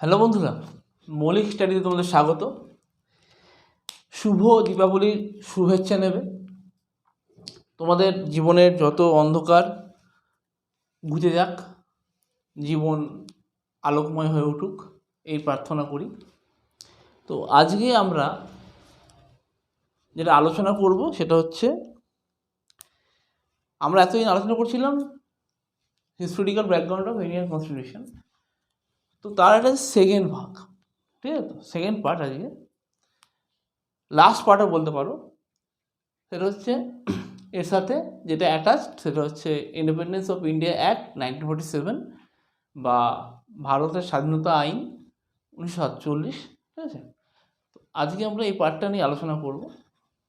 Hello বন্ধুরা, মৌলিক স্টাডিতে তোমাদের স্বাগত। শুভ দীপাবলির শুভেচ্ছা নেবে। তোমাদের জীবনের যত অন্ধকার ঘুচে যাক, জীবন আলোকময় হয়ে উঠুক, এই প্রার্থনা করি। তো আজকে আমরা যেটা আলোচনা করব সেটা হচ্ছে, আমরা এতদিন আলোচনা করছিলাম historical background of Indian constitution. তো তার একটা সেকেন্ড ভাগ, ঠিক আছে? তো সেকেন্ড পার্ট আজকে, লাস্ট পার্টও বলতে পারো। সেটা হচ্ছে এর সাথে যেটা অ্যাটাচড, সেটা হচ্ছে ইন্ডিপেন্ডেন্স অফ ইন্ডিয়া অ্যাক্ট 1947 বা ভারতের স্বাধীনতা আইন 1947, ঠিক আছে? তো আজকে আমরা এই পার্টটা নিয়ে আলোচনা করব।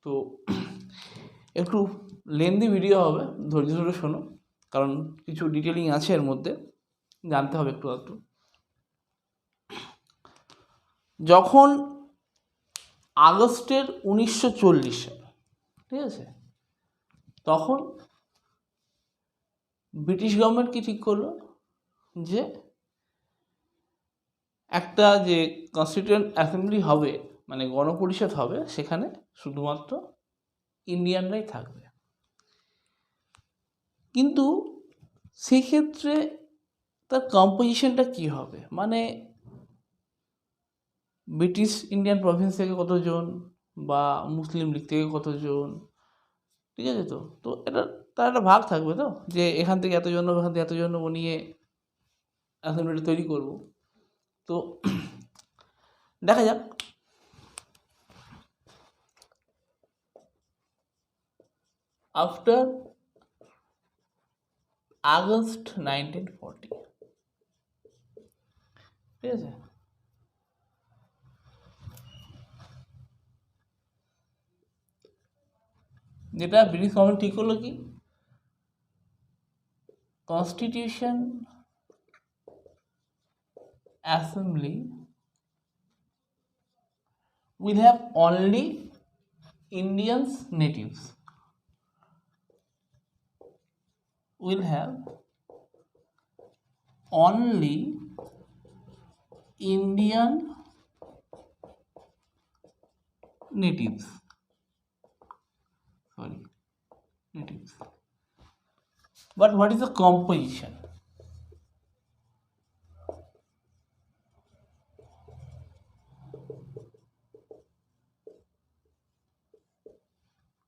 তো একটু লেন্দি ভিডিও হবে, ধৈর্য ধরে শোনো, কারণ কিছু ডিটেলিং আছে এর মধ্যে, জানতে হবে একটু একটু। যখন আগস্টের 1940 সাল, ঠিক আছে, তখন ব্রিটিশ গভর্নমেন্ট কি ঠিক করলো যে একটা যে কনস্টিটিউয়েন্ট অ্যাসেম্বলি হবে, মানে গণপরিষদ হবে, সেখানে শুধুমাত্র ইন্ডিয়ানরাই থাকবে। কিন্তু সেক্ষেত্রে তার কম্পোজিশনটা কী হবে, মানে ব্রিটিশ ইন্ডিয়ান প্রভিন্স থেকে কতজন বা মুসলিম লীগ থেকে কতজন, ঠিক আছে? তো তো এটা তার একটা ভাগ থাকবে, তো যে এখান থেকে এতজন, এখান থেকে এতজন নিয়ে অ্যাসেম্বলিটা তৈরি করব। তো দেখা যাক। আফটার আগস্ট 1940, ঠিক আছে, যেটা ব্রিটিশ গভর্নমেন্ট ঠিক করলো কি, constitution assembly will have only Indians natives, will have only Indian natives, sorry, natives. But what is the composition?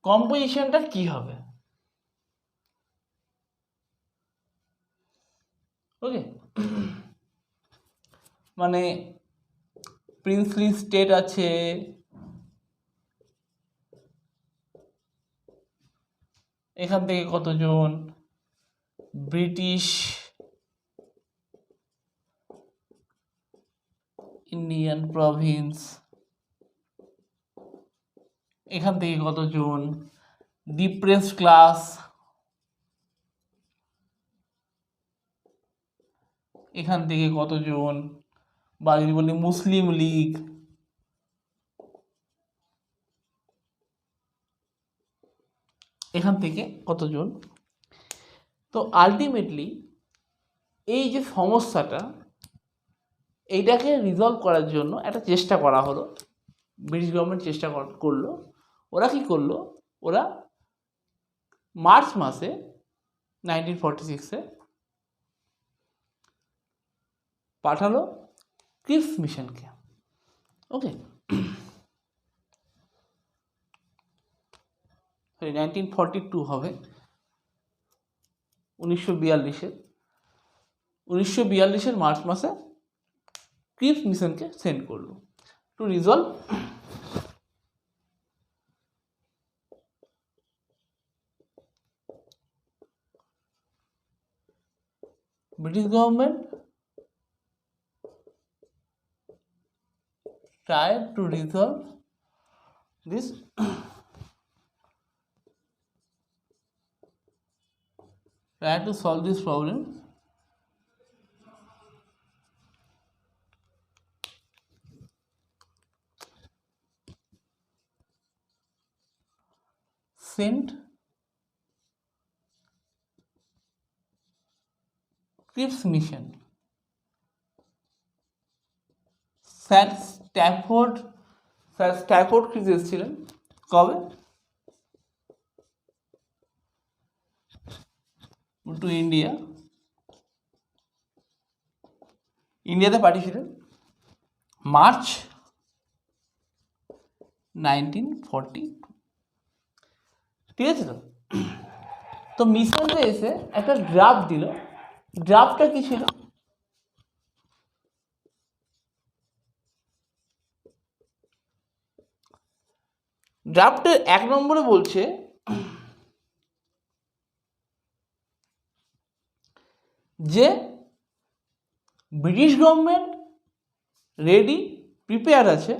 কম্পোজিশনটা কি হবে? ওকে, মানে প্রিন্সলি স্টেট আছে, এখান থেকে কতজন ব্রিটিশ ইন্ডিয়ান প্রভিন্স, এখান থেকে কতজন ডিপ্রেসড ক্লাস, এখান থেকে কতজন, বা যদি বলি মুসলিম লীগ, এখান থেকে কতজন। তো আলটিমেটলি এই যে সমস্যাটা, এইটাকে রিজলভ করার জন্য একটা চেষ্টা করা হলো, ব্রিটিশ গভর্নমেন্ট চেষ্টা করলো। ওরা কি করলো, ওরা মার্চ মাসে 1946-এ পাঠালো ক্রিপস মিশনকে। ওকে, সরি 1942 হবে, 1942-এর মার্চ মাসে ক্রিপস মিশনকে সেন্ড করলো two resolve British government tried to resolve this tried to solve this problem sent Cripps mission Stafford Cripps এসেছিলেন কবে? টু ইন্ডিয়াতে পাঠিয়েছিলেন মার্চ 1942, ঠিক আছে? তো মিশনটা এসে একটা ড্রাফট দিল। ড্রাফটটা কি ছিল? ড্রাফটের 1 নম্বরে বলছে যে ব্রিটিশ গভর্নমেন্ট রেডি, প্রিপেয়ার আছে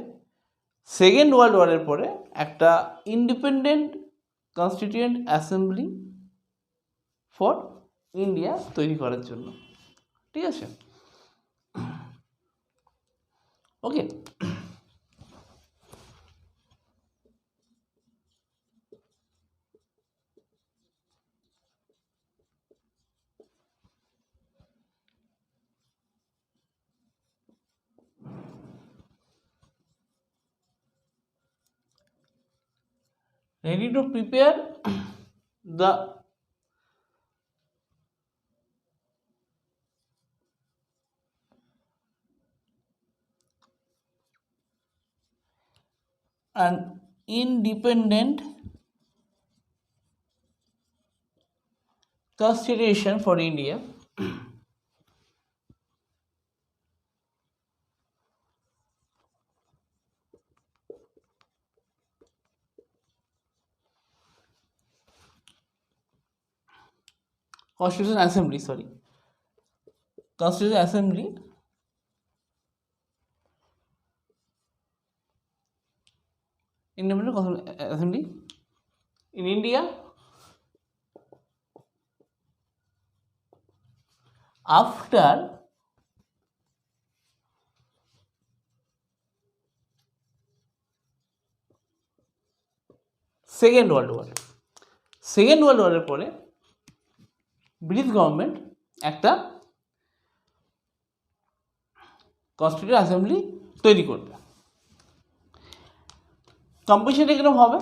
সেকেন্ড ওয়ার্ল্ড ওয়ারের পরে একটা independent constituent assembly for India তৈরি করার জন্য, ঠিক আছে? ওকে, ready to prepare the an independent constitution for India, Constitution Assembly, Constitution Assembly Independent Assembly in India after second world ওয়ারের পরে ব্রিটিশ গভর্নমেন্ট একটা কনস্টিটিউয়েন্ট অ্যাসেম্বলি তৈরি করবে। কম্পিটিশনটা কিরকম হবে?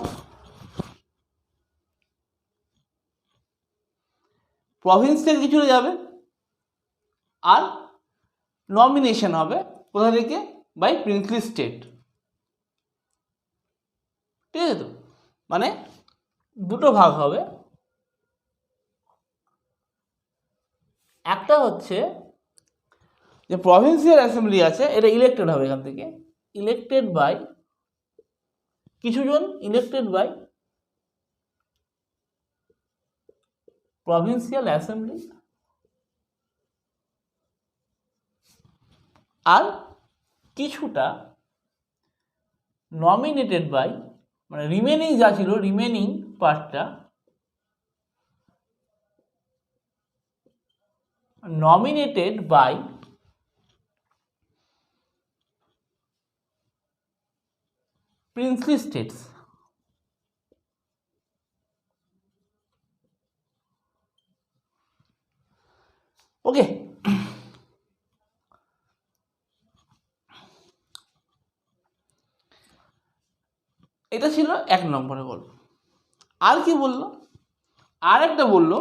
প্রভিন্স থেকে কিছুটা যাবে আর নমিনেশন হবে কোথা থেকে? বাই প্রিন্সলি স্টেট, ঠিক আছে? তো মানে দুটো ভাগ হবে, একটা হচ্ছে যে প্রভিন্সিয়াল অ্যাসেম্বলি আছে এটা ইলেক্টেড হবে, এখান থেকে ইলেক্টেড বাই কিছুজন, ইলেক্টেড বাই প্রভিন্সিয়াল অ্যাসেম্বলি, আর কিছুটা নমিনেটেড বাই, মানে রিমেনিং যা ছিল রিমেনিং পার্টটা নমিনেটেড বাই প্রিন্সলি স্টেটস। ওকে, এটা ছিল 1 নম্বরে গল্প। আর কি বললো? আর একটা বললো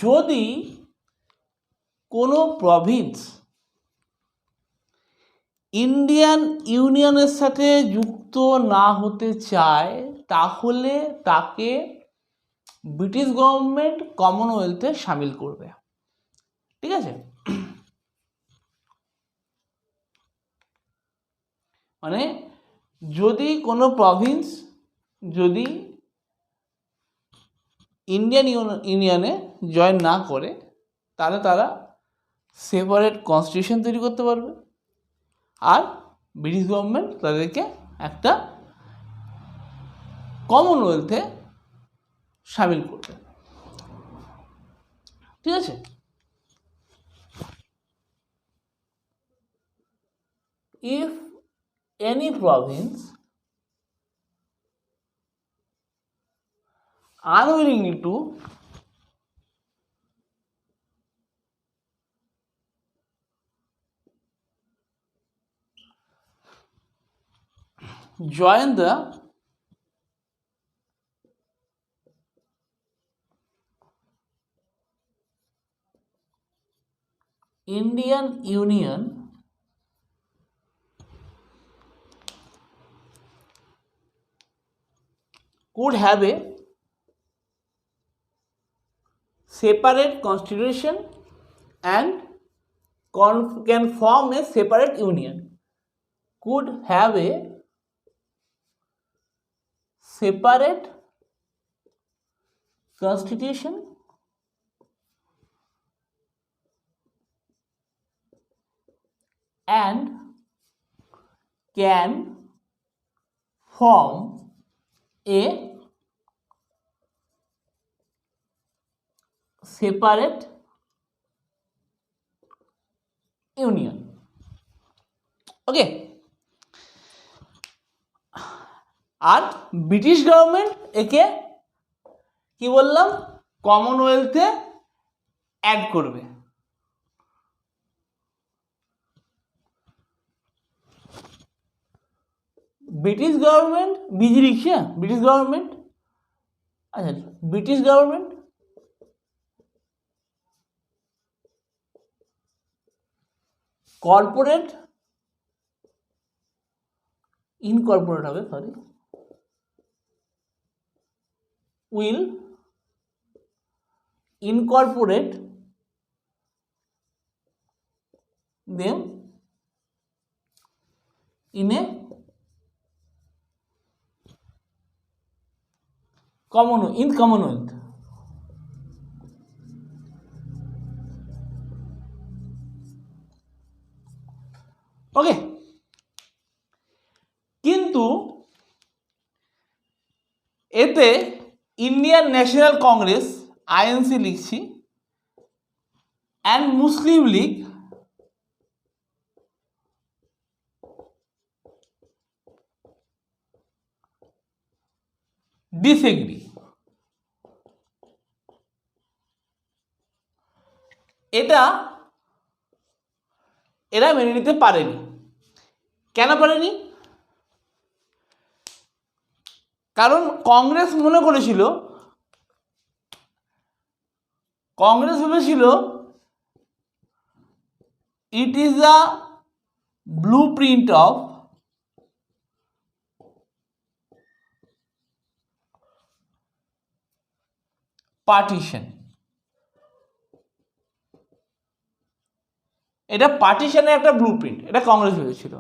যদি কোনো প্রভিন্স ইন্ডিয়ান ইউনিয়নের সাথে যুক্ত না হতে চায় তাহলে তাকে ব্রিটিশ গভর্নমেন্ট কমনওয়েলথে সামিল করবে, ঠিক আছে? মানে যদি কোনো প্রভিন্স যদি ইন্ডিয়ান ইউনিয়নে জয়েন না করে তাহলে তারা সেপারেট কনস্টিটিউশন তৈরি করতে পারবে আর ব্রিটিশ গভর্নমেন্ট তাদেরকে একটা কমনওয়েলথে সামিল করবে, ঠিক আছে? If any province unwilling to join the Indian Union could have a separate constitution and can form a separate union. Could have a separate constitution and can form a separate union. Okay, আর British government একে কি বললাম কমনওয়েলথে add করবে। British government B G লিখছে, British government, আচ্ছা British government corporate incorporate হবে, sorry, will incorporate them in a commonwealth. Okay, কিন্তু এতে ইন্ডিয়ান ন্যাশনাল কংগ্রেস আইএনসি লিখছি অ্যান্ড মুসলিম লীগ ডিসএগ্রি। এরা মেনে নিতে পারেনি। কেন পারেনি? কারণ কংগ্রেস মনে করেছিল, কংগ্রেস ভেবেছিল it is a blue print of partition. এটা পার্টিশনের একটা ব্লু প্রিন্ট, এটা কংগ্রেস ভেবেছিল।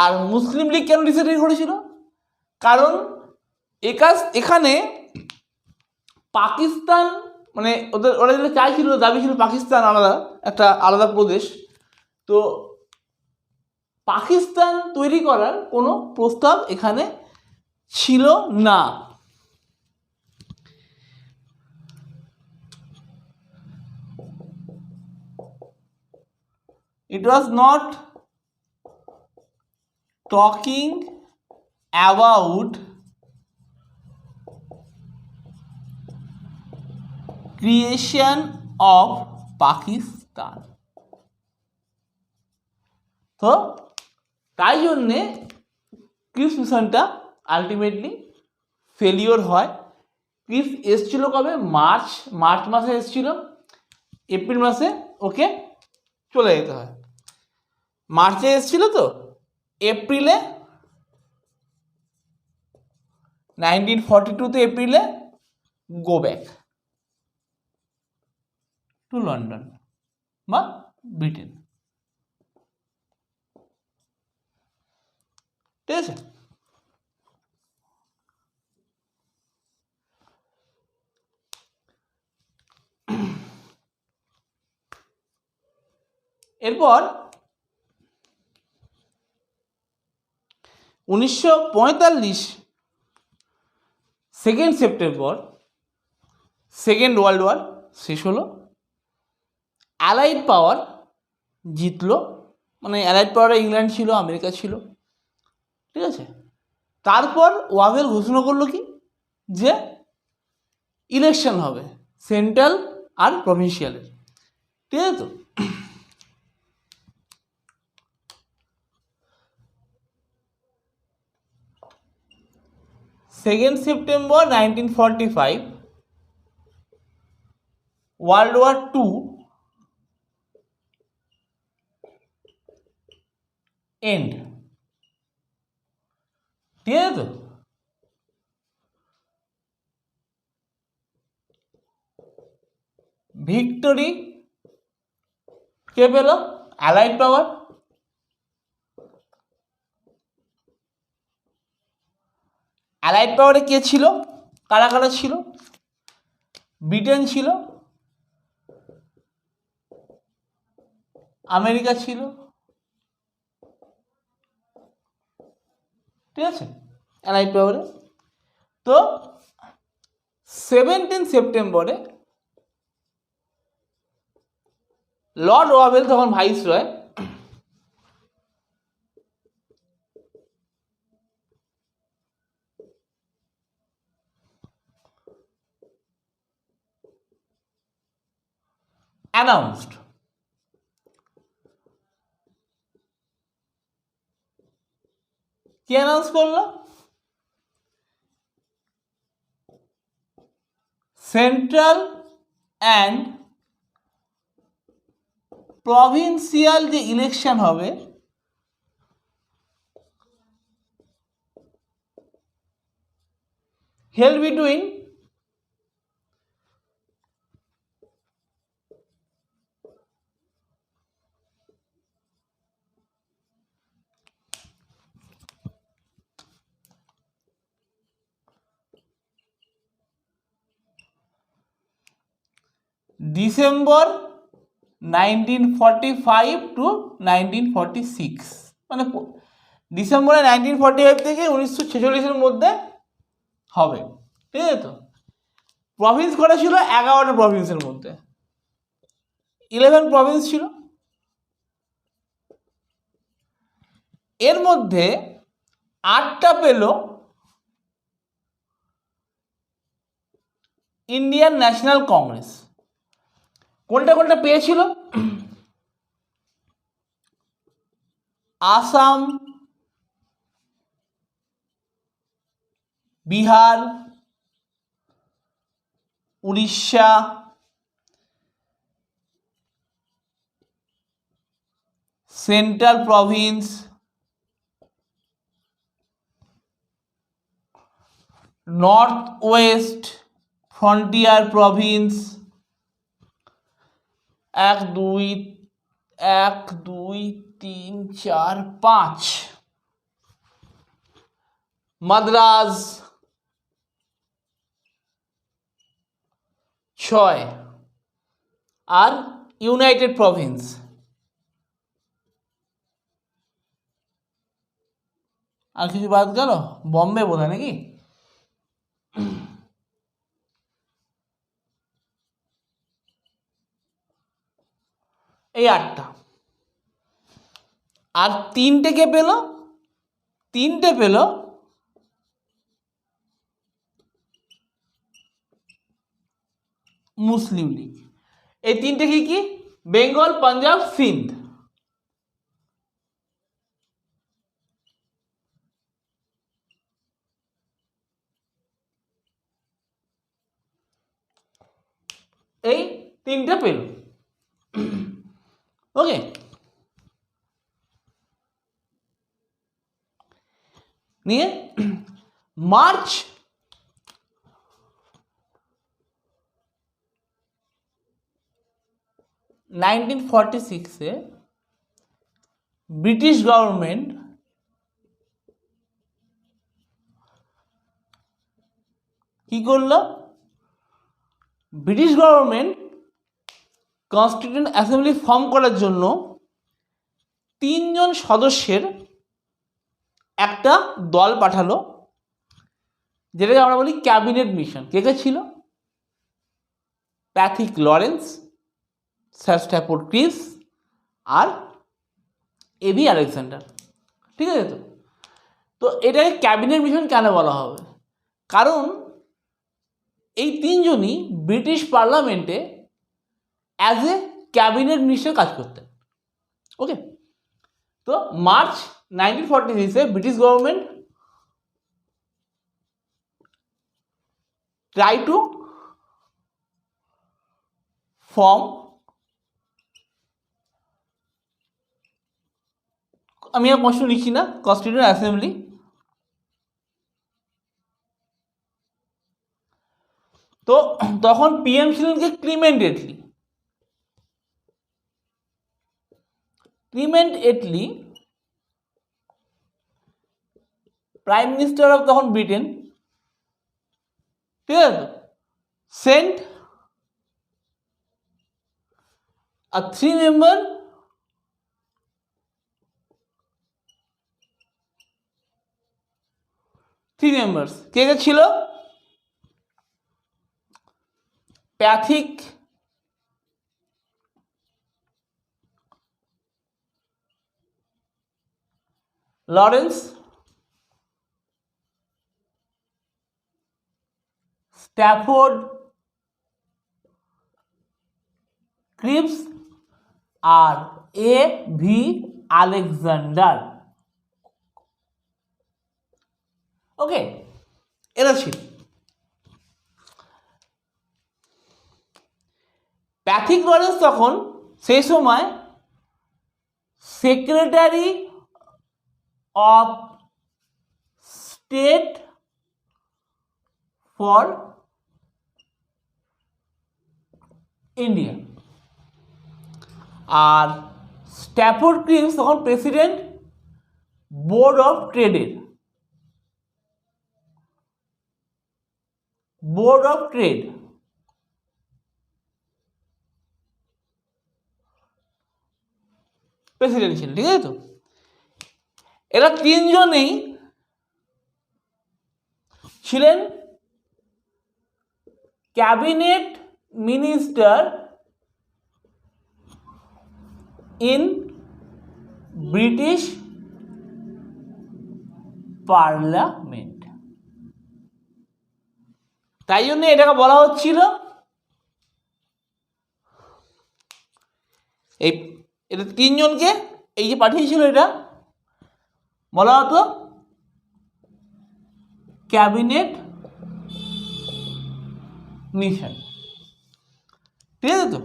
আর মুসলিম লীগ কেন ডিসএগ্রি করেছিল? কারণ এখানে পাকিস্তান মানে ওরা যেটা চাইছিল, দাবি ছিল পাকিস্তান আলাদা একটা আলাদা প্রদেশ, তো পাকিস্তান তৈরি করার কোনো প্রস্তাব এখানে ছিল না। It was not talking about creation of Pakistan. তো তাই জন্যে ক্রিপস মিশনটা আলটিমেটলি ফেলিওর হয়। ক্রিপস এসছিল কবে? মার্চ মাসে এসছিল, এপ্রিল মাসে ওকে চলে যেতে হয়। মার্চে এসছিল, তো এপ্রিলে 1942 এপ্রিলে গো ব্যাক টু লন্ডন বা ব্রিটেন। ঠিক আছে, এরপর 1945 2 সেপ্টেম্বর সেকেন্ড ওয়ার্ল্ড ওয়ার শেষ হলো। অ্যালাইড পাওয়ার জিতলো, মানে অ্যালাইড পাওয়ারে ইংল্যান্ড ছিল, আমেরিকা ছিল। ঠিক আছে, তারপর ওয়াভেল ঘোষণা করলো কি, যে ইলেকশন হবে সেন্ট্রাল আর প্রভিন্সিয়ালের। ঠিক আছে, তো 2 September 1945 world war two end. ঠিক আছে তো? ভিক্টোরি কে পেল? অ্যালাইড পাওয়ার। অ্যালাইড পাওয়ারে কে ছিল? কারা কারা ছিল? ব্রিটেন ছিল, আমেরিকা ছিল, ঠিক আছে, অ্যালাইড পাওয়ারে। তো 17 সেপ্টেম্বরে লর্ড ওয়াবেল তখন ভাইসরয় announced কি অ্যানাউন্স করলো? সেন্ট্রাল অ্যান্ড প্রভিন্সিয়াল যে ইলেকশন হবে held between ডিসেম্বর 1945 টু 1946, মানে ডিসেম্বরে 1945 থেকে 1946-এর মধ্যে হবে, ঠিক আছে তো? প্রভিন্স কটা ছিল? 11টা প্রভিন্সের মধ্যে 11 প্রভিন্স ছিল। এর মধ্যে 8টা পেল ইন্ডিয়ান ন্যাশনাল কংগ্রেস। কোনটা কোনটা পেয়েছিল? Assam, Bihar, Orissa, central Province, north West frontier Province, 1 2 3 4 5, Madras 6, আর ইউনাইটেড প্রভিন্স। আর কিছু বাদ গেল? বম্বে বোধহয় নাকি? এই 8টা। আর 3টে কে পেল? 3টে পেল মুসলিম লীগ। এই 3টে কি কি? বেঙ্গল, পাঞ্জাব, সিন্ধ। এই 3টে পেল, ওকে। নিয়ে মার্চ 1946-এ ব্রিটিশ গভর্নমেন্ট কি করলো? British government constituent assembly form করার জন্য 3 জন সদস্যের একটা দল পাঠালো, যেটাকে আমরা বলি ক্যাবিনেট মিশন। কে কে ছিল? Pethick Lawrence, sir Stafford Cripps আর এবি আলেকজান্ডার, ঠিক আছে তো? তো এটাকে ক্যাবিনেট মিশন কেন বলা হবে? কারণ এই 3 জনই ব্রিটিশ পার্লামেন্টে অ্যাজ এ ক্যাবিনেট মিনিস্টার কাজ করতেন, ওকে। তো মার্চ 1946-এ British government try to form, আমি আর কষ্ট লিখছি না, কনস্টিটিউয়েন্ট অ্যাসেম্বলি। তো তখন পিএম ছিলেন কে? Clement Attlee. Clement Attlee prime minister of তখন ব্রিটেন, ঠিক আছে তো, সেন্ট a 3 member কে কে ছিল? প্যাথিক লরেন্স, স্ট্যাফোর্ড ক্রিপস আর এ ভি আলেকজান্ডার। ওকে, এরা ছিল। প্যাথিক লরেন্স তখন সেই সময় secretary of state for India, আর স্ট্যাফোর্ড ক্রিপস তখন প্রেসিডেন্ট বোর্ড অফ ট্রেডের, বোর্ড অফ ট্রেড। প্রেসিডেন্ট ছিলেন, ঠিক আছে তো। এরা তিনজনেই ছিলেন cabinet minister in British parliament. তাই জন্য এটাকে বলা হচ্ছিল, এই এটা তিনজনকে এই যে পাঠিয়েছিল এটা বলা হতো ক্যাবিনেট মিশন, ঠিক আছে তো।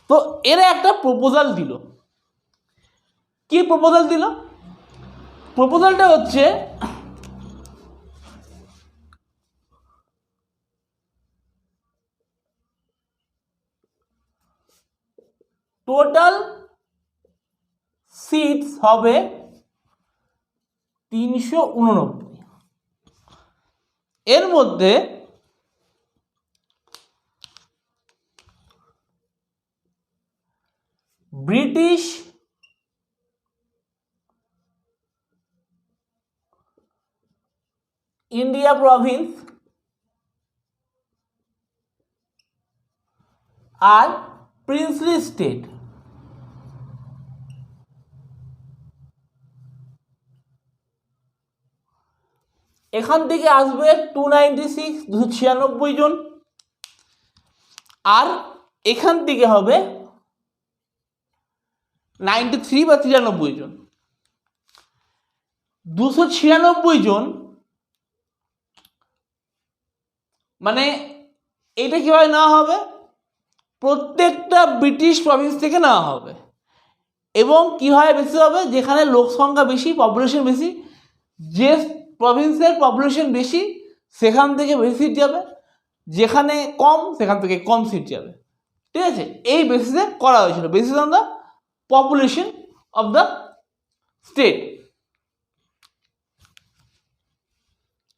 তো এরা একটা প্রপোজাল দিল। কি প্রপোজাল দিল? প্রপোজালটা হচ্ছে টোটাল সিটস হবে 389। এর মধ্যে ব্রিটিশ ইন্ডিয়া প্রভিন্স আর প্রিন্সলি স্টেট, এখান থেকে আসবে 296 296 জন, আর এখান থেকে হবে 93 বা 93 জন। 296 জন মানে এটা কিভাবে নেওয়া হবে? প্রত্যেকটা ব্রিটিশ প্রভিন্স থেকে নেওয়া হবে, এবং কীভাবে বেশি হবে? যেখানে লোক সংখ্যা বেশি, পপুলেশন বেশি, যে প্রভিন্সের পপুলেশন বেশি সেখান থেকে বেশি সিট যাবে, যেখানে কম সেখান থেকে কম সিট যাবে, ঠিক আছে। এই বেসিসে করা হয়েছিল, basis on the population of the state,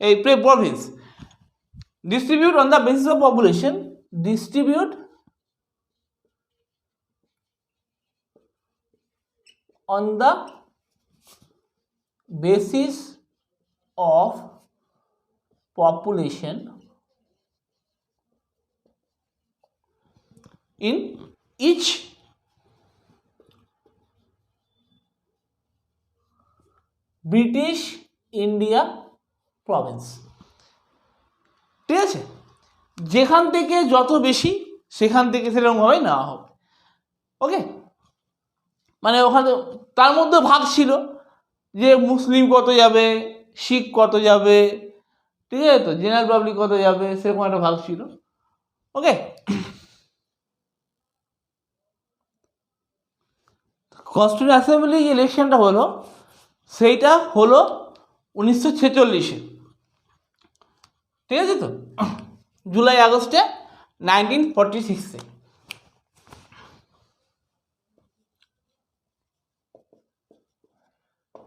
এই province. Distribute on the basis of population, distribute on the basis of population in each British India province, ঠিক আছে। যেখান থেকে যত বেশি সেখান থেকে সেরকমভাবে নেওয়া হবে। ওকে, মানে ওখানে তার মধ্যে ভাগ ছিল যে মুসলিম কত যাবে, শিখ কত যাবে, ঠিক আছে তো, জেনারেল পাবলিক কত যাবে সেরকম একটা ভাগ ছিল। ওকে, কনস্টিটিউয়েন্ট অ্যাসেম্বলি যে ইলেকশনটা হলো সেইটা হলো 1946-এ, ঠিক আছে তো, জুলাই আগস্টে 1946-এ।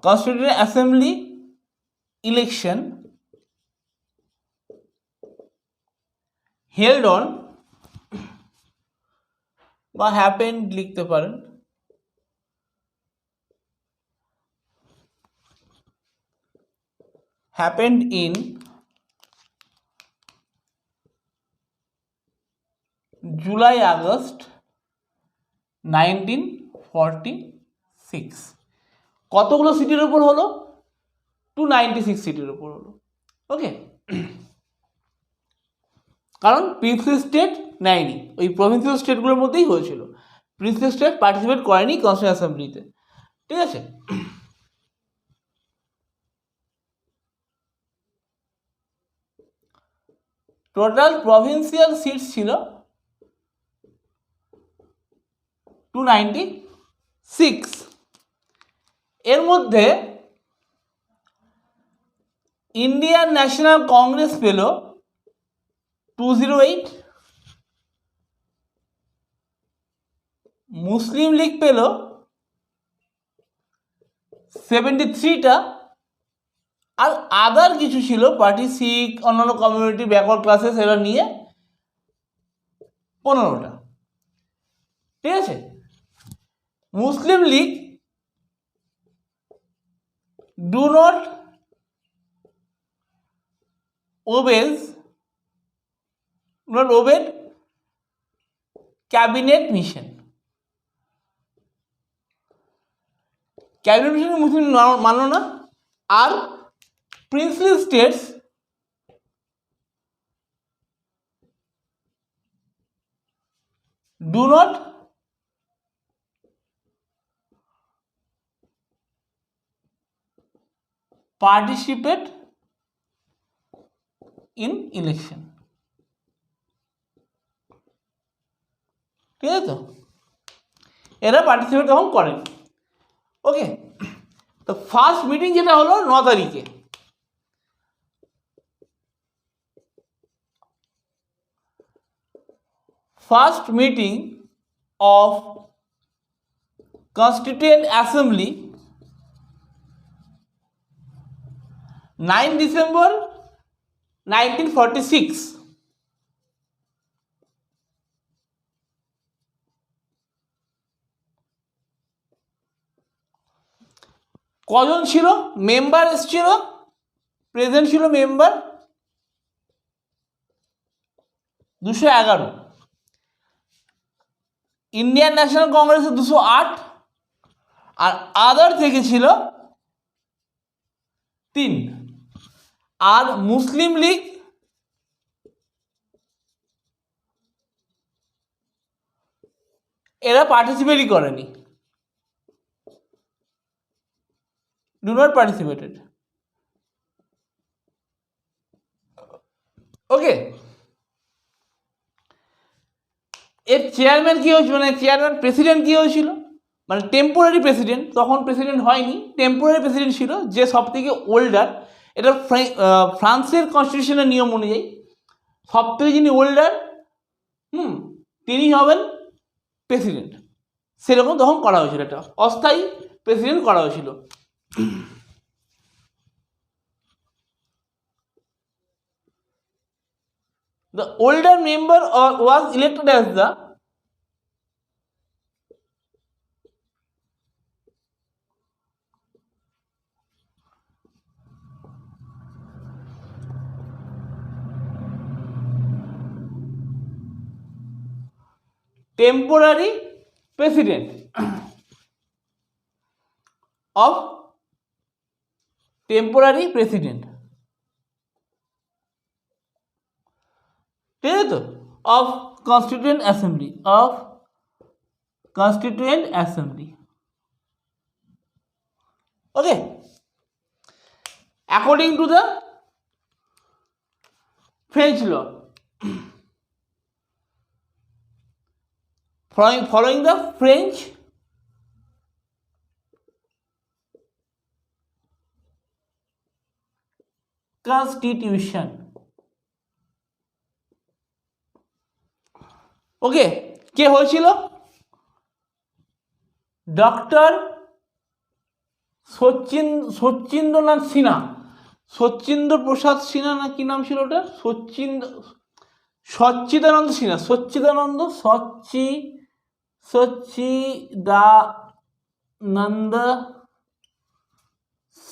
Constituent assembly election held on বা happened লিখতে পারেন happened in July August 1946। কতগুলো সিটির উপর হলো? 296 সিটির উপর হলো। ওকে, কারণ প্রিন্সেস স্টেট নেয়নি, ওই প্রভিন্সিয়াল স্টেটগুলোর মধ্যেই হয়েছিল, প্রিন্সেস স্টেট পার্টিসিপেট করেনি কনস্টিটিউয়েন্ট অ্যাসেম্বলিতে, ঠিক আছে। টোটাল প্রভিন্সিয়াল সিটস ছিল 296। এর মধ্যে ইন্ডিয়ান ন্যাশনাল কংগ্রেস পেল 208, মুসলিম লীগ পেল 73টা, আর আদার কিছু ছিল পার্টি, শিখ, অন্যান্য কমিউনিটি, ব্যাকওয়ার্ড ক্লাসেস, এরা নিয়ে 15টা, ঠিক আছে। Muslim League do not obey cabinet mission, cabinet mission মুসলিম মানল না। আর princely states do not participate in election, ঠিক আছে তো, এরা পার্টিসিপেট তখন করেন। ওকে, তো ফার্স্ট মিটিং যেটা হলো 9 তারিখে, first meeting of constituent assembly 9 December 1946। কজন ছিল মেম্বার এসেছিল? প্রেজেন্ট ছিল মেম্বার 211, ইন্ডিয়ান ন্যাশনাল কংগ্রেসে 208, আর আদার থেকে ছিল 3, আর মুসলিম লীগ এরা পার্টিসিপেটই করেনি, ডু নট পার্টিসিপেটেড। ওকে, এর চেয়ারম্যান কি হয়েছিল, মানে চেয়ারম্যান প্রেসিডেন্ট কি হয়েছিল, মানে টেম্পোরারি প্রেসিডেন্ট, তখন প্রেসিডেন্ট হয়নি, টেম্পোরারি প্রেসিডেন্ট ছিল যে সব থেকে ওল্ডার। এটা ফ্রান্সের কনস্টিটিউশনের নিয়ম অনুযায়ী সব থেকে যিনি ওল্ডার তিনি হবেন প্রেসিডেন্ট, সেরকম তখন করা হয়েছিল, এটা অস্থায়ী প্রেসিডেন্ট করা হয়েছিল। The older member was elected as the temporary president of temporary president, ঠিক আছে তো, of constituent assembly, of constituent assembly. Okay, according to the French law. Following the French Constitution. ওকে, কে হয়েছিল? ডক্টর সচ্চিন্দ্রনাথ সিনহা, সচ্চিন্দ্র প্রসাদ সিনহা না কি নাম ছিল ওটা, সচ্চিদানন্দ সিনহা, সচ্চিদানন্দ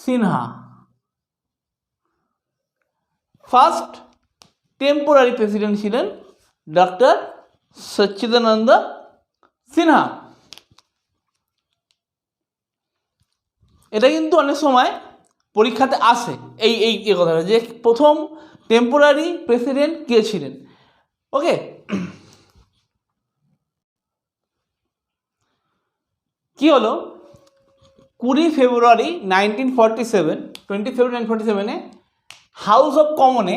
সিনহা ফার্স্ট টেম্পোরারি প্রেসিডেন্ট ছিলেন ডক্টর সচ্চিদানন্দ সিনহা। এটা কিন্তু অনেক সময় পরীক্ষাতে আসে এই কথাটা, যে প্রথম টেম্পোরারি প্রেসিডেন্ট কে ছিলেন। ওকে, কি হলো 20 ফেব্রুয়ারি 1947 হাউস অফ কমনে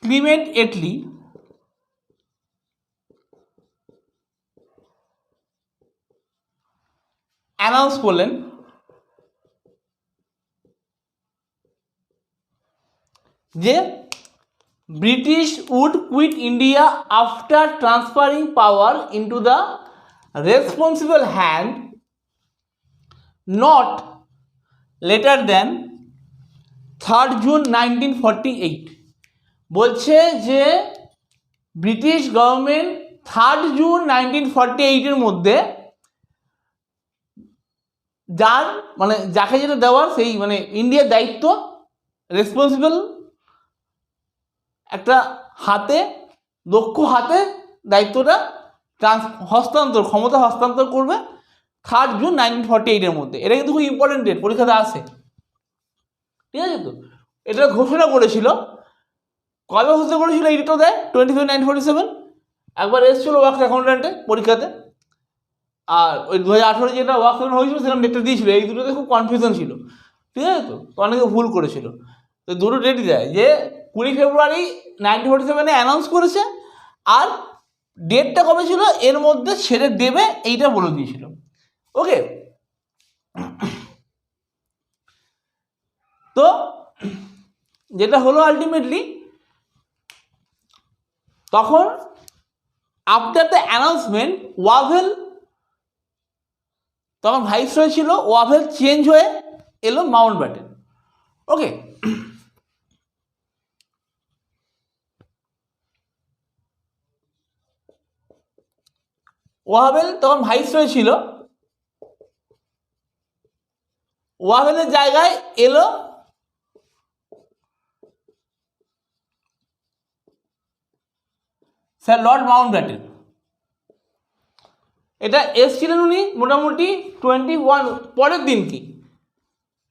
ক্লিমেন্ট এটলি অ্যানাউন্স করলেন যে British would quit India after transferring power into the responsible hand not later than 3rd June 1948। বলছে যে ব্রিটিশ গভর্নমেন্ট 3rd জুন 1948 মধ্যে যাকে যেটা দেওয়ার সেই ইন্ডিয়ার দায়িত্ব, রেসপন্সিবল একটা দক্ষ হাতে দায়িত্বটা ক্ষমতা হস্তান্তর করবে 3rd জুন 1948 মধ্যে। এটা কিন্তু খুব ইম্পর্টেন্ট ডেট, পরীক্ষাতে আসে, ঠিক আছে? তো এটা ঘোষণা করেছিল, কবে ঘোষণা করেছিল এই ডেটও দেয় 25/9/47। একবার এসেছিল ওয়ার্কস অ্যাকাউন্ট্যান্টে পরীক্ষাতে, আর ওই 2018 যেটা ওয়ার্কস অ্যাকাউন্ট হয়েছিল সেরকম ডেটটা দিয়েছিল। এই দুটোতে খুব কনফিউশন ছিল, ঠিক আছে? তো অনেকে ভুল করেছিল। তো দুটো ডেটই দেয়, যে 20 ফেব্রুয়ারি 1947 অ্যানাউন্স করেছে, আর ডেটটা কবে ছিল এর মধ্যে ছেড়ে দেবে এইটা বলে দিয়েছিল। ওকে, তো যেটা হলো আলটিমেটলি, তখন আফটার দ্য অ্যানাউন্সমেন্ট ওয়াভেল, তখন ভাইসরয় ছিল, ওয়াভেল চেঞ্জ হয়ে এলো মাউন্ট ব্যাটেন। ওকে, ওয়াভেল তখন ভাইসরয় ছিল, ওয়াভেলের জায়গায় এলো স্যার লর্ড মাউন্ট ব্যাটেন। এটা এসছিলেন উনি মোটামুটি 21 পরের দিন কি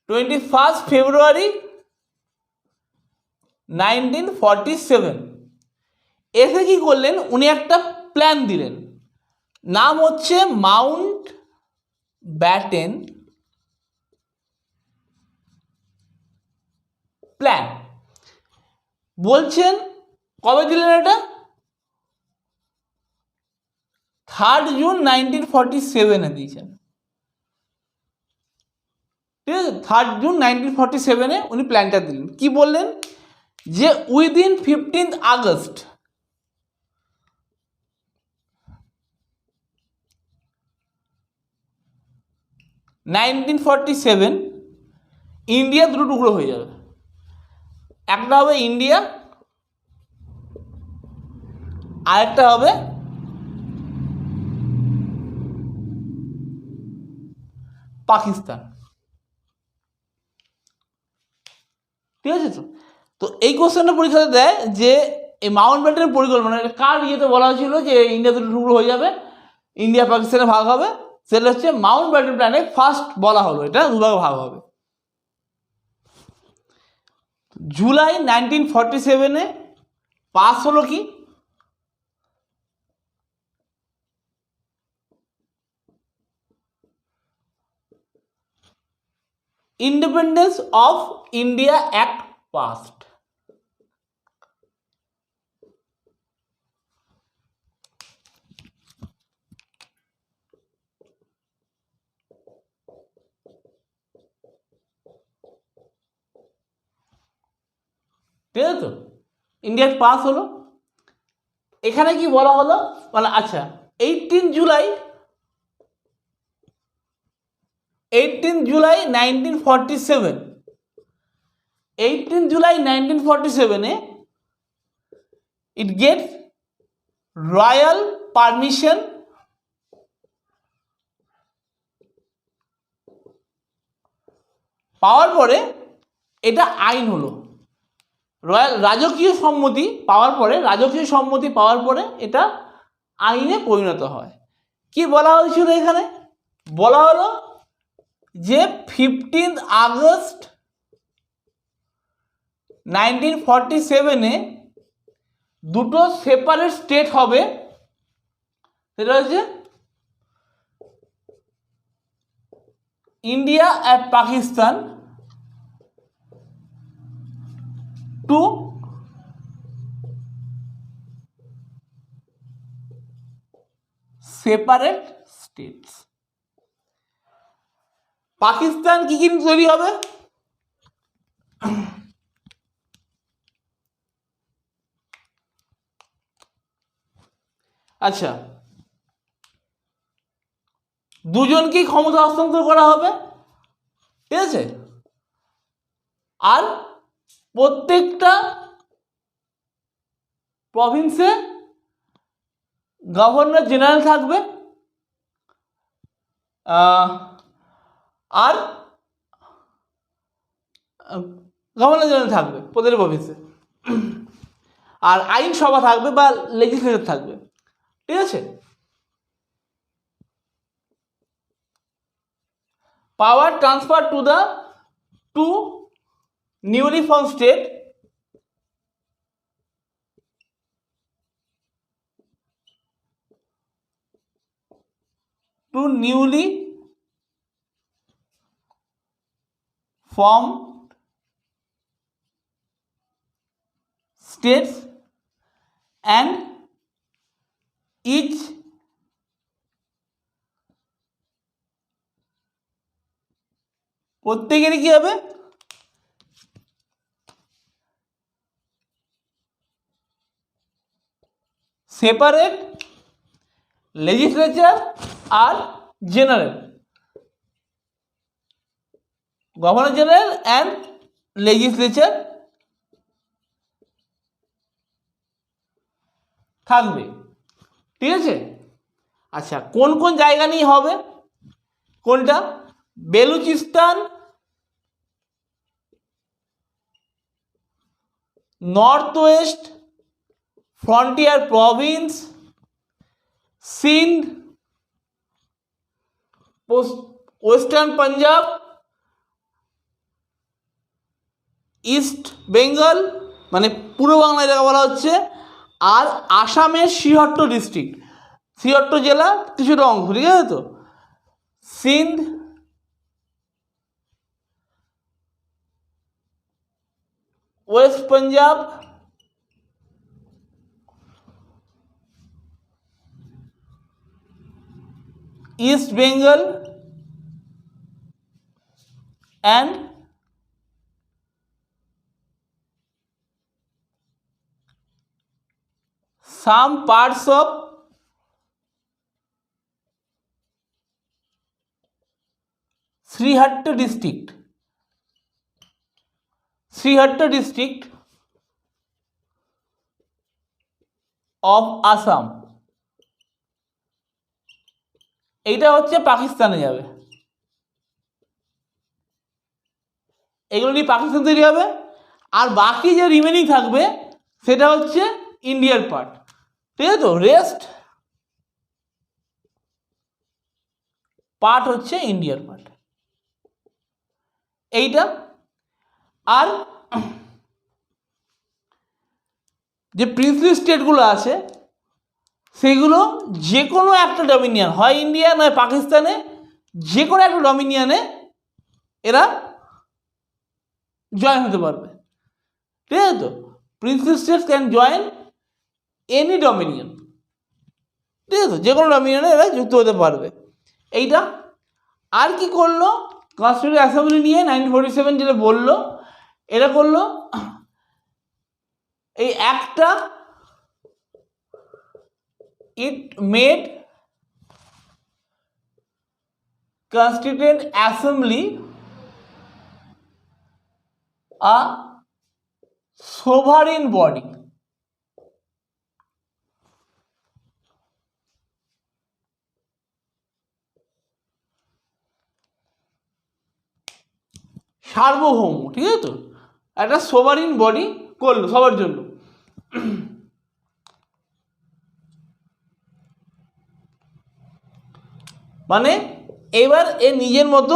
21 ফেব্রুয়ারি 1947। এসে কি করলেন, উনি একটা প্ল্যান দিলেন, নাম হচ্ছে মাউন্ট ব্যাটেন প্ল্যান। বলছেন কবে দিলেন এটা, 3rd জুন 1947 দিয়েছেন, ঠিক আছে? 3rd জুন 1947 উনি প্ল্যানটা দিলেন। কি বললেন, যে উইদিন 15th আগস্ট 1947 ইন্ডিয়া দুটো টুকরো হয়ে যাবে, একটা হবে ইন্ডিয়া, আরেকটা হবে পাকিস্তান, ঠিক আছে? তো এই কোশ্চেনটা পরীক্ষাতে দেয় যে এই মাউন্ট ব্যাটেনের পরিকল্পনা কার ইয়েতে বলা হয়েছিল যে ইন্ডিয়া দুটো টুকরো হয়ে যাবে, ইন্ডিয়া পাকিস্তানে ভাগ হবে, সেটা হচ্ছে মাউন্ট ব্যাটেন প্ল্যানে ফার্স্ট বলা হলো এটা দুভাগে ভাগ হবে। জুলাই 1947 পাস হলো কি, independence of India act past. ঠিক আছে তো, ইন্ডিয়ার পাস হলো। এখানে কি বলা হলো, মানে আচ্ছা 18 July 1947, 18 July 1947 it gets royal permission পাওয়ার পরে এটা আইন হলো। রাজকীয় সম্মতি পাওয়ার পরে এটা আইনে পরিণত হয়। কি বলা হয়েছিল এখানে, বলা হলো যে 15 আগস্ট 1947 দুটো সেপারেট স্টেট হবে, সেটা হচ্ছে ইন্ডিয়া আর Pakistan, two separate states. Pakistan কি কি তৈরি হবে, আচ্ছা দুজনকেই ক্ষমতা হস্তান্তর করা হবে, ঠিক আছে, আর প্রত্যেকটা প্রভিন্সে গভর্নর জেনারেল থাকবে, আর গভর্নর জেনারেল থাকবে প্রতিটি প্রভিন্সে, আর আইনসভা থাকবে বা লেজিসলেচার থাকবে, ঠিক আছে। Power transfer to the to newly form state, to newly formed states and each প্রত্যেকেরই কি হবে, সেপারেট লেজিসলেচার আর general, governor general and legislature থাকবে, ঠিক আছে। আচ্ছা কোন কোন জায়গা নিয়ে হবে, কোনটা, Balochistan, north West frontier Province, Sindh, western Punjab, east Bengal মানে পূর্ব বাংলা জায়গা বলা হচ্ছে, আর আসামের সিহট্ট ডিস্ট্রিক্ট, সিহট্ট জেলা কিছুটা অংশ, ঠিক আছে তো, Sindh, West Punjab, east Bengal and some parts of Srihatta district, of Assam, এইটা হচ্ছে পাকিস্তানে যাবে, এগুলো নিয়ে পাকিস্তান তৈরি হবে, আর বাকি যে রিমেনিং থাকবে সেটা হচ্ছে ইন্ডিয়ার পার্ট, ঠিক আছে তো, রেস্ট পার্ট হচ্ছে ইন্ডিয়ার পার্ট এইটা। আর যে প্রিন্সলি স্টেটগুলো আছে সেগুলো যে কোনো একটা ডমিনিয়ন, হয় ইন্ডিয়া নয় পাকিস্তানে, যে কোনো একটা ডমিনিয়নে এরা জয়েন হতে পারবে, ঠিক আছে তো। Princess states can join any dominion, ঠিক আছে, যে কোনো ডমিনিয়নে এরা যুক্ত হতে পারবে। এইটা আর কি করলো কনস্টিটিউয়েন্ট অ্যাসেম্বলি নিয়ে 1947 যেটা বললো, এটা করলো এই একটা it made constituent assembly a sovereign body. সার্বভৌম, ঠিক আছে তো, একটা সোভারিন বডি করলো সবার জন্য। মানে এবার এ নিজের মতো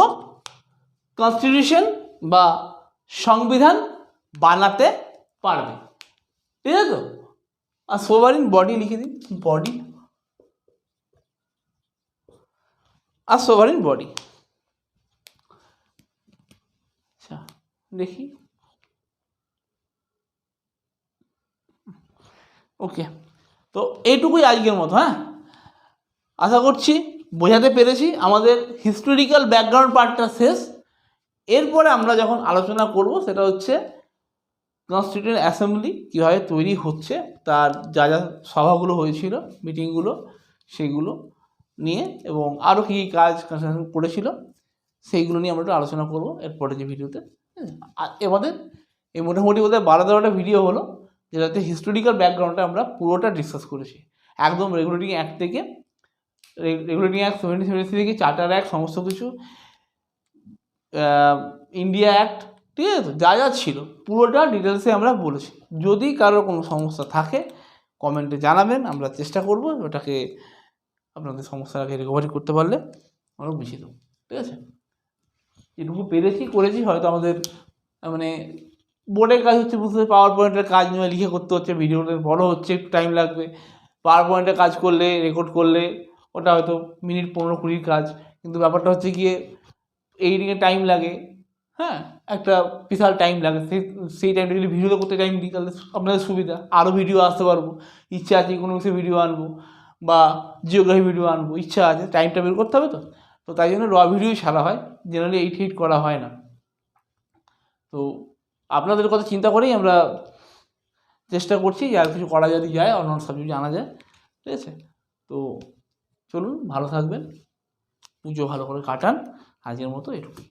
কনস্টিটিউশন বা সংবিধান বানাতে পারবে, ঠিক আছে তো। আর সোভারিন বডি লিখে দিন, বডি আর সোভারিন বডি। আচ্ছা দেখি, ওকে, তো এইটুকুই আজকের মতো। হ্যাঁ, আশা করছি বোঝাতে পেরেছি। আমাদের হিস্টোরিক্যাল ব্যাকগ্রাউন্ড পার্টটা শেষ। এরপরে আমরা যখন আলোচনা করব সেটা হচ্ছে কনস্টিটিউয়েন্ট অ্যাসেম্বলি কীভাবে তৈরি হচ্ছে, তার যা যা সভাগুলো হয়েছিল, মিটিংগুলো, সেগুলো নিয়ে, এবং আরও কী কী কাজ কনস্টিটিউশন করেছিল সেইগুলো নিয়ে আমরা একটু আলোচনা করব এরপরে যে ভিডিওতে। আর আমাদের এই মোটামুটি বোধহয় 12-13টা ভিডিও হলো, যেটাতে হিস্টোরিক্যাল ব্যাকগ্রাউন্ডটা আমরা পুরোটা ডিসকাস করেছি, একদম রেগুলেটিং অ্যাক্ট থেকে, রেগুলেটিং অ্যাক্ট 1773 থেকে চার্টার অ্যাক্ট, সমস্ত কিছু, ইন্ডিয়া অ্যাক্ট, ঠিক আছে তো, যা যা ছিল পুরোটা ডিটেলসে আমরা বলেছি। যদি কারোর কোনো সমস্যা থাকে কমেন্টে জানাবেন, আমরা চেষ্টা করব ওটাকে, আপনাদের সমস্যাটাকে রিকভারি করতে পারলে আমরা বুঝিয়ে দেবো, ঠিক আছে। যেটুকু পেরেছি করেছি, হয়তো আমাদের মানে বোর্ডের কাজ হচ্ছে বুঝতে, পাওয়ার পয়েন্টের কাজ নিয়ে লিখে করতে হচ্ছে, ভিডিওটা বড় হচ্ছে, একটু টাইম লাগবে। পাওয়ার পয়েন্টের কাজ করলে, রেকর্ড করলে ওটা হয়তো মিনিট 15-20 কাজ, কিন্তু ব্যাপারটা হচ্ছে গিয়ে এডিটিংয়ে টাইম লাগে, হ্যাঁ, একটা বিশাল টাইম লাগে। সেই টাইমটা যদি ভিডিওতে করতে টাইম দিই তাহলে আপনাদের সুবিধা, আরও ভিডিও আসতে পারবো। ইচ্ছা আছে কোনো কিছু ভিডিও আনবো বা জিওগ্রাফি ভিডিও আনবো, ইচ্ছা আছে, টাইমটা বের করতে হবে। তো তাই জন্য র ভিডিওই ছাড়া হয়, জেনারেলি এডিট করা হয় না। তো আপনাদের কথা চিন্তা করেই আমরা চেষ্টা করছি যে আর কিছু করা যদি যায়, অন্য সাবজেক্ট জানা যায়, ঠিক আছে। তো চলুন, ভালো থাকবেন, পুজো ভালো করে কাটান, আজকের মতো এটুকুই।